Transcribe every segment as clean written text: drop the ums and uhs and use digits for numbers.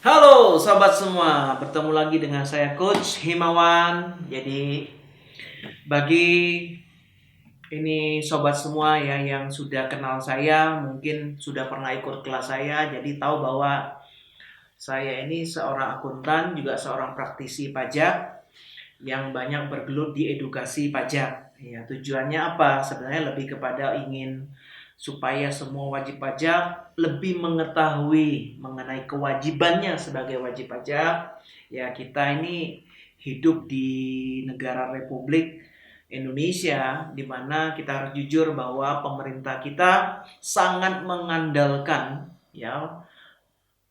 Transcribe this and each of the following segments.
Halo sobat semua, bertemu lagi dengan saya Coach Himawan. Jadi bagi ini sobat semua ya yang sudah kenal saya, mungkin sudah pernah ikut kelas saya, jadi tahu bahwa saya ini seorang akuntan, juga seorang praktisi pajak yang banyak bergelut di edukasi pajak. Ya, tujuannya apa? Sebenarnya lebih kepada ingin supaya semua wajib pajak lebih mengetahui mengenai kewajibannya sebagai wajib pajak. Ya, kita ini hidup di negara Republik Indonesia di mana kita harus jujur bahwa pemerintah kita sangat mengandalkan ya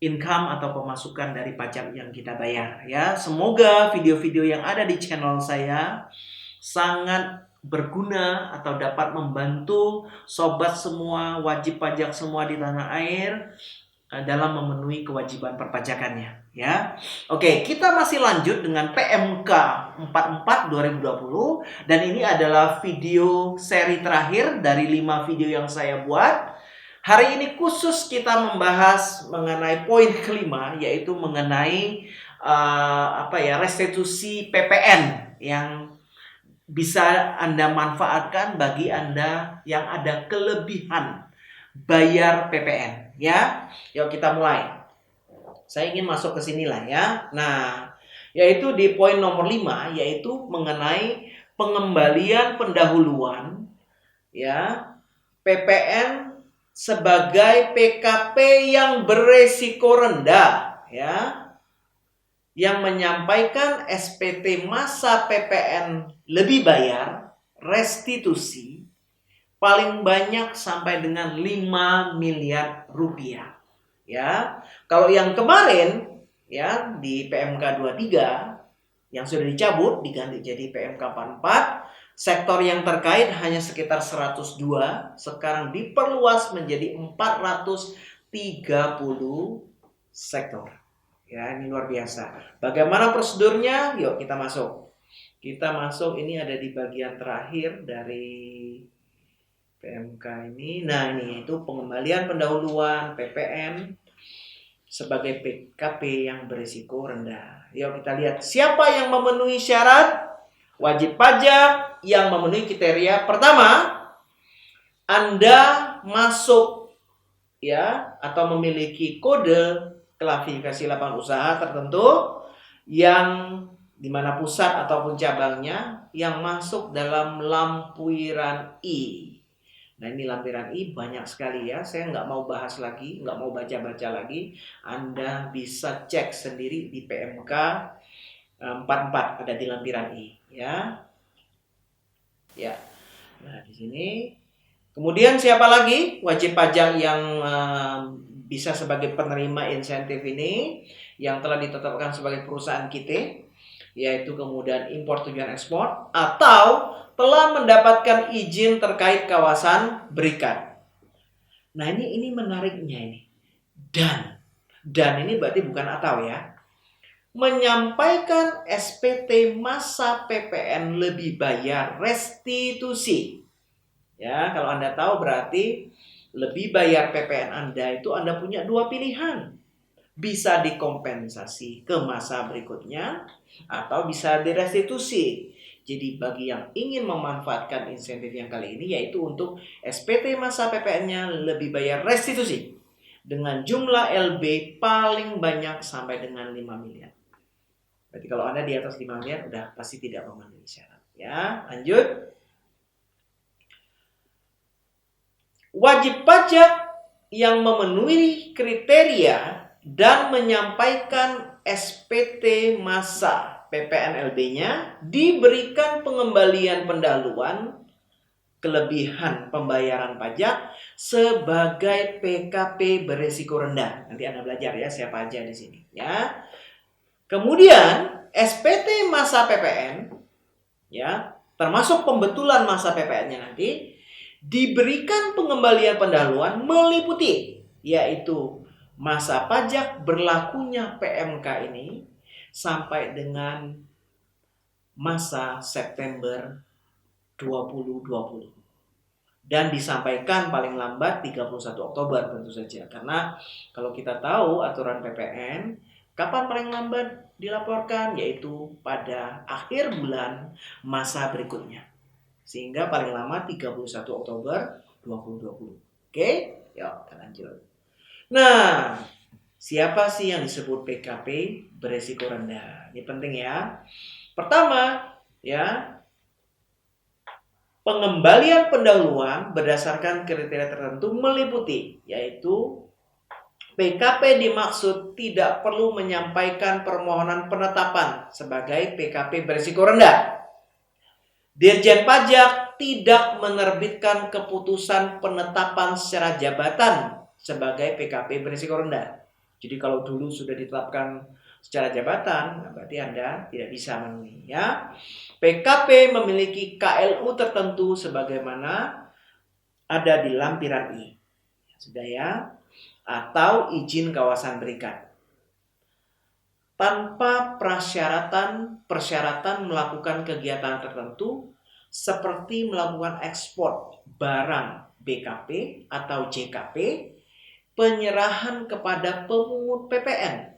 income atau pemasukan dari pajak yang kita bayar ya. Semoga video-video yang ada di channel saya sangat berguna atau dapat membantu sobat semua, wajib pajak semua di tanah air dalam memenuhi kewajiban perpajakannya ya. Oke, kita masih lanjut dengan PMK 44 2020 dan ini adalah video seri terakhir dari 5 video yang saya buat. Hari ini khusus kita membahas mengenai poin kelima, yaitu mengenai restitusi PPN yang bisa Anda manfaatkan bagi Anda yang ada kelebihan bayar PPN. Ya, yuk kita mulai. Saya ingin masuk ke sinilah ya. Nah, yaitu di poin nomor 5, yaitu mengenai pengembalian pendahuluan ya PPN sebagai PKP yang beresiko rendah ya, yang menyampaikan SPT masa PPN lebih bayar restitusi paling banyak sampai dengan 5 miliar rupiah ya. Kalau yang kemarin ya di PMK 23 yang sudah dicabut diganti jadi PMK 44, sektor yang terkait hanya sekitar 102, sekarang diperluas menjadi 430 sektor. Ya, ini luar biasa. Bagaimana prosedurnya? Yuk kita masuk. Kita masuk, ini ada di bagian terakhir dari PMK ini. Nah, ini itu pengembalian pendahuluan PPN sebagai PKP yang berisiko rendah. Yuk kita lihat siapa yang memenuhi syarat wajib pajak yang memenuhi kriteria. Pertama, Anda masuk ya atau memiliki kode klasifikasi lapangan usaha tertentu yang dimana pusat ataupun cabangnya yang masuk dalam lampiran I. Nah, ini lampiran I banyak sekali ya. Saya nggak mau bahas lagi, nggak mau baca-baca lagi. Anda bisa cek sendiri di PMK 44 ada di lampiran I ya. Ya. Nah, di sini. Kemudian siapa lagi wajib pajak yang bisa sebagai penerima insentif ini yang telah ditetapkan sebagai perusahaan kita, yaitu kemudian impor tujuan ekspor atau telah mendapatkan izin terkait kawasan berikat. Nah, ini menariknya ini. Dan ini berarti bukan atau ya. Menyampaikan SPT masa PPN lebih bayar restitusi. Ya, kalau Anda tahu berarti lebih bayar PPN Anda itu Anda punya dua pilihan. Bisa dikompensasi ke masa berikutnya atau bisa direstitusi. Jadi bagi yang ingin memanfaatkan insentif yang kali ini yaitu untuk SPT masa PPN-nya lebih bayar restitusi dengan jumlah LB paling banyak sampai dengan 5 miliar. Berarti kalau Anda di atas 5 miliar udah pasti tidak memenuhi syarat. Ya, lanjut. Wajib pajak yang memenuhi kriteria dan menyampaikan SPT masa PPNLB-nya diberikan pengembalian pendahuluan kelebihan pembayaran pajak sebagai PKP beresiko rendah. Nanti Anda belajar ya siapa aja di sini ya. Kemudian SPT masa PPN ya, termasuk pembetulan masa PPN-nya nanti diberikan pengembalian pendahuluan meliputi yaitu masa pajak berlakunya PMK ini sampai dengan masa September 2020 dan disampaikan paling lambat 31 Oktober tentu saja, karena kalau kita tahu aturan PPN Kapan paling lambat dilaporkan? Yaitu pada akhir bulan masa berikutnya. Sehingga paling lama 31 Oktober 2020. Oke? Yuk, kita lanjut. Nah, siapa sih yang disebut PKP beresiko rendah? Ini penting ya. Pertama, ya, pengembalian pendahuluan berdasarkan kriteria tertentu meliputi, yaitu PKP dimaksud tidak perlu menyampaikan permohonan penetapan sebagai PKP berisiko rendah. Dirjen Pajak tidak menerbitkan keputusan penetapan secara jabatan sebagai PKP berisiko rendah. Jadi kalau dulu sudah ditetapkan secara jabatan, berarti Anda tidak bisa memenuhi, ya. PKP memiliki KLU tertentu sebagaimana ada di lampiran I. Sudah ya? Atau izin kawasan berikat. Tanpa persyaratan melakukan kegiatan tertentu seperti melakukan ekspor barang BKP atau JKP, penyerahan kepada pemungut PPN,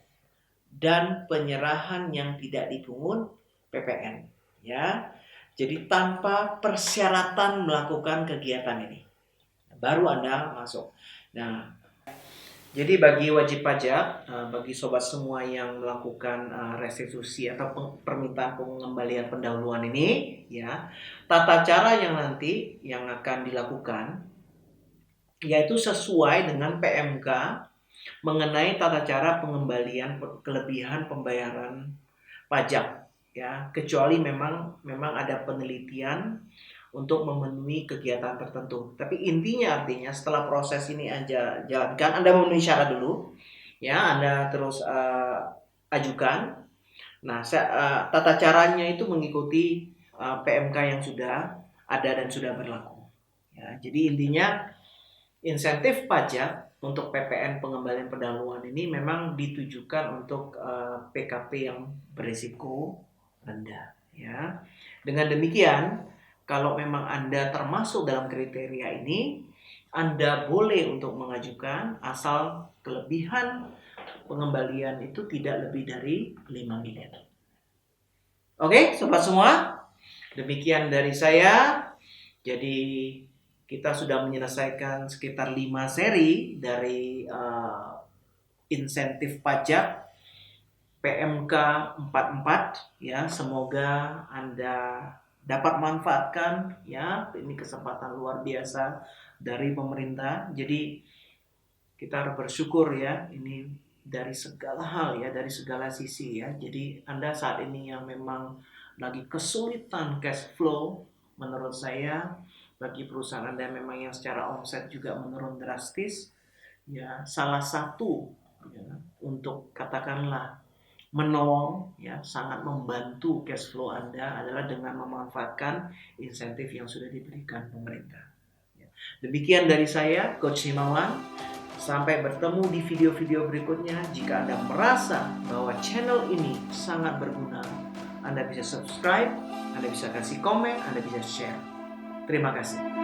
dan penyerahan yang tidak dipungut PPN. Ya, jadi tanpa persyaratan melakukan kegiatan ini, baru Anda masuk. Nah, jadi bagi wajib pajak, bagi sobat semua yang melakukan restitusi atau permintaan pengembalian pendahuluan ini, ya, tata cara yang nanti yang akan dilakukan yaitu sesuai dengan PMK mengenai tata cara pengembalian kelebihan pembayaran pajak, ya, kecuali memang ada penelitian untuk memenuhi kegiatan tertentu. Tapi intinya artinya setelah proses ini Anda jalankan, Anda memenuhi syarat dulu, ya, Anda terus ajukan. Nah, tata caranya itu mengikuti PMK yang sudah ada dan sudah berlaku. Ya, jadi intinya insentif pajak untuk PPN pengembalian pendahuluan ini memang ditujukan untuk PKP yang berisiko rendah, ya. Dengan demikian, kalau memang Anda termasuk dalam kriteria ini, Anda boleh untuk mengajukan asal kelebihan pengembalian itu tidak lebih dari 5 miliar. Oke, sobat semua, demikian dari saya. Jadi kita sudah menyelesaikan sekitar 5 seri dari insentif pajak PMK 44, ya. Semoga Anda dapat manfaatkan, ya. Ini kesempatan luar biasa dari pemerintah. Jadi kita harus bersyukur, ya. Ini dari segala hal, ya, dari segala sisi, ya. Jadi Anda saat ini yang memang lagi kesulitan cash flow, menurut saya bagi perusahaan Anda memang yang secara omset juga menurun drastis, ya, salah satu, ya, untuk katakanlah menolong, ya, sangat membantu cash flow Anda adalah dengan memanfaatkan insentif yang sudah diberikan pemerintah. Ya. Demikian dari saya, Coach Himawan. Sampai bertemu di video-video berikutnya. Jika Anda merasa bahwa channel ini sangat berguna, Anda bisa subscribe, Anda bisa kasih komen, Anda bisa share. Terima kasih.